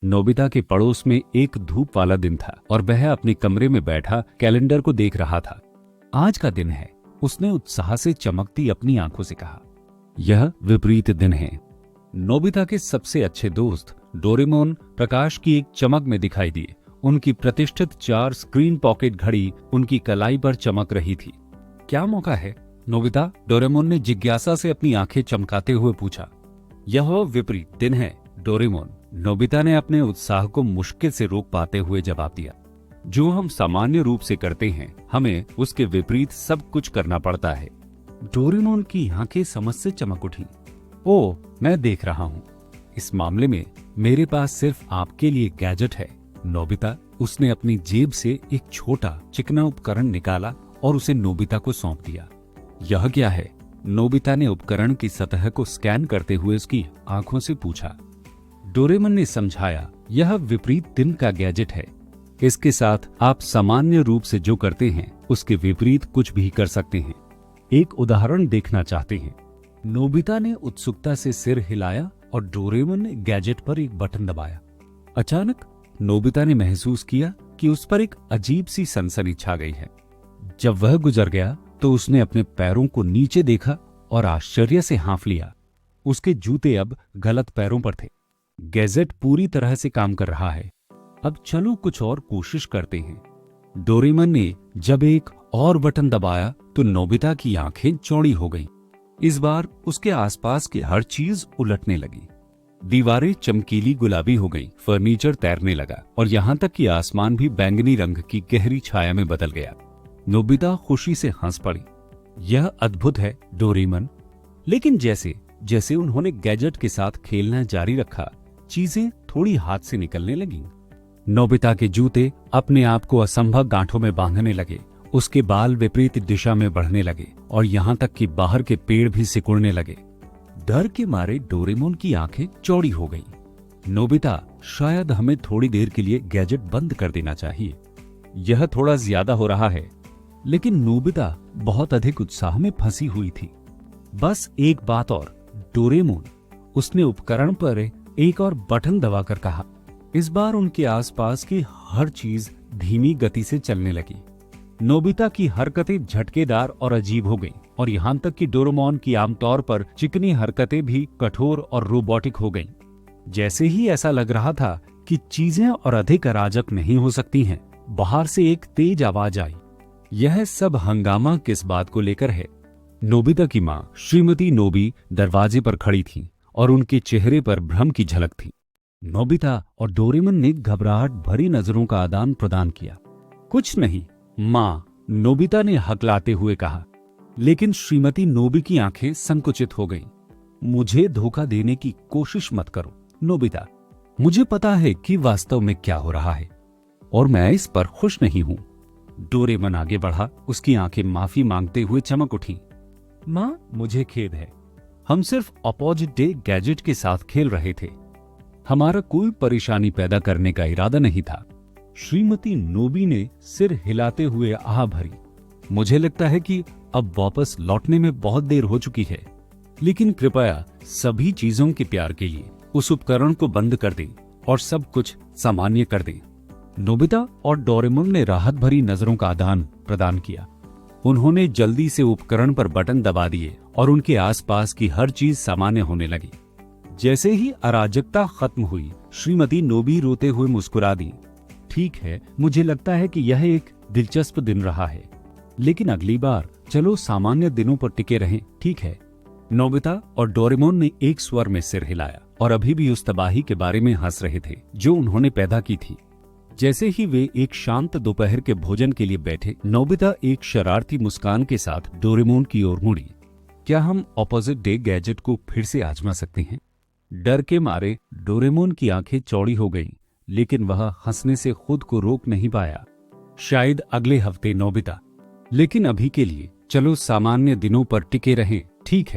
Nobita के पड़ोस में एक धूप वाला दिन था और वह अपने कमरे में बैठा कैलेंडर को देख रहा था। आज का दिन है, उसने उत्साह से चमकती अपनी आंखों से कहा। यह विपरीत दिन है। नोबिता के सबसे अच्छे दोस्त डोरेमोन प्रकाश की एक चमक में दिखाई दिए। उनकी प्रतिष्ठित 4 स्क्रीन पॉकेट घड़ी उनकी कलाई पर चमक रही थी। क्या मौका है? नोबिता, डोरेमोन ने जिज्ञासा से अपनी आंखें चमकाते हुए पूछा। यह विपरीत दिन है डोरेमोन, नोबिता ने अपने उत्साह को मुश्किल से रोक पाते हुए जवाब दिया। जो हम सामान्य रूप से करते हैं, हमें उसके विपरीत सब कुछ करना पड़ता है। डोरेमोन की आंखें समझ से चमक उठी। ओह, मैं देख रहा हूँ। इस मामले में मेरे पास सिर्फ आपके लिए गैजेट है। नोबिता, उसने अपनी जेब से एक छोटा चिकना उपकरण निकाला और उसे नोबिता को सौंप दिया। यह क्या है? नोबिता ने उपकरण की सतह को स्कैन करते हुए उसकी आंखों से पूछा। डोरेमन ने समझाया, यह विपरीत दिन का गैजेट है। इसके साथ आप सामान्य रूप से जो करते हैं उसके विपरीत कुछ भी कर सकते हैं। एक उदाहरण देखना चाहते हैं? नोबिता ने उत्सुकता से सिर हिलाया और डोरेमन ने गैजेट पर एक बटन दबाया। अचानक नोबिता ने महसूस किया कि उस पर एक अजीब सी सनसनी छा गई है। जब वह गुजर गया तो उसने अपने पैरों को नीचे देखा और आश्चर्य से हाँफ लिया। उसके जूते अब गलत पैरों पर थे। गैजेट पूरी तरह से काम कर रहा है। अब चलो कुछ और कोशिश करते हैं। डोरेमन ने जब एक और बटन दबाया तो नोबिता की आंखें चौड़ी हो गईं। इस बार उसके आसपास की हर चीज उलटने लगी। दीवारें चमकीली गुलाबी हो गईं, फर्नीचर तैरने लगा और यहाँ तक कि आसमान भी बैंगनी रंग की गहरी छाया में बदल गया। नोबिता खुशी से हंस पड़ी। यह अद्भुत है डोरेमन। लेकिन जैसे जैसे उन्होंने गैजेट के साथ खेलना जारी रखा, चीजें थोड़ी हाथ से निकलने लगीं। नोबिता के जूते अपने आप को असंभव गांठों में बांधने लगे। उसके बाल विपरीत दिशा में बढ़ने लगे और यहाँ तक कि बाहर के पेड़ भी सिकुड़ने लगे। डर के मारे डोरेमोन की आंखें चौड़ी हो गईं। नोबिता, शायद हमें थोड़ी देर के लिए गैजेट बंद कर देना चाहिए। यह थोड़ा ज्यादा हो रहा है। लेकिन नोबिता बहुत अधिक उत्साह में फंसी हुई थी। बस एक बात और, डोरेमोन, उसने उपकरण पर एक और बटन दबाकर कहा। इस बार उनके आसपास की हर चीज धीमी गति से चलने लगी। नोबिता की हरकतें झटकेदार और अजीब हो गईं और यहाँ तक कि डोरेमोन की आमतौर पर चिकनी हरकतें भी कठोर और रोबोटिक हो गईं। जैसे ही ऐसा लग रहा था कि चीजें और अधिक अराजक नहीं हो सकती हैं, बाहर से एक तेज आवाज आई। यह सब हंगामा किस बात को लेकर है? नोबिता की माँ श्रीमती नोबी दरवाजे पर खड़ी थी और उनके चेहरे पर भ्रम की झलक थी। नोबिता और डोरेमन ने घबराहट भरी नजरों का आदान प्रदान किया। कुछ नहीं माँ, नोबिता ने हकलाते हुए कहा। लेकिन श्रीमती नोबी की आंखें संकुचित हो गईं। मुझे धोखा देने की कोशिश मत करो नोबिता। मुझे पता है कि वास्तव में क्या हो रहा है और मैं इस पर खुश नहीं हूं। डोरेमन आगे बढ़ा। उसकी आंखें माफी मांगते हुए चमक उठी। माँ, मुझे खेद है। हम सिर्फ अपोजिट डे गैजेट के साथ खेल रहे थे। हमारा कोई परेशानी पैदा करने का इरादा नहीं था। श्रीमती नोबी ने सिर हिलाते हुए आह भरी। मुझे लगता है कि अब वापस लौटने में बहुत देर हो चुकी है। लेकिन कृपया सभी चीजों के प्यार के लिए उस उपकरण को बंद कर दें और सब कुछ सामान्य कर दें। नोबिता और डोरेमोन ने राहत भरी नजरों का आदान प्रदान किया। उन्होंने जल्दी से उपकरण पर बटन दबा दिए और उनके आसपास की हर चीज सामान्य होने लगी। जैसे ही अराजकता खत्म हुई, श्रीमती नोबी रोते हुए मुस्कुरा दी। ठीक है, मुझे लगता है कि यह एक दिलचस्प दिन रहा है, लेकिन अगली बार चलो सामान्य दिनों पर टिके रहें, ठीक है? नोबिता और डोरेमोन ने एक स्वर में सिर हिलाया और अभी भी उस तबाही के बारे में हंस रहे थे जो उन्होंने पैदा की थी। जैसे ही वे एक शांत दोपहर के भोजन के लिए बैठे, नोबिता एक शरारती मुस्कान के साथ डोरेमोन की ओर मुड़ी। क्या हम ऑपोजिट डे गैजेट को फिर से आजमा सकते हैं? डर के मारे डोरेमोन की आंखें चौड़ी हो गईं, लेकिन वह हंसने से खुद को रोक नहीं पाया। शायद अगले हफ्ते नोबिता, लेकिन अभी के लिए चलो सामान्य दिनों पर टिके रहें, ठीक है?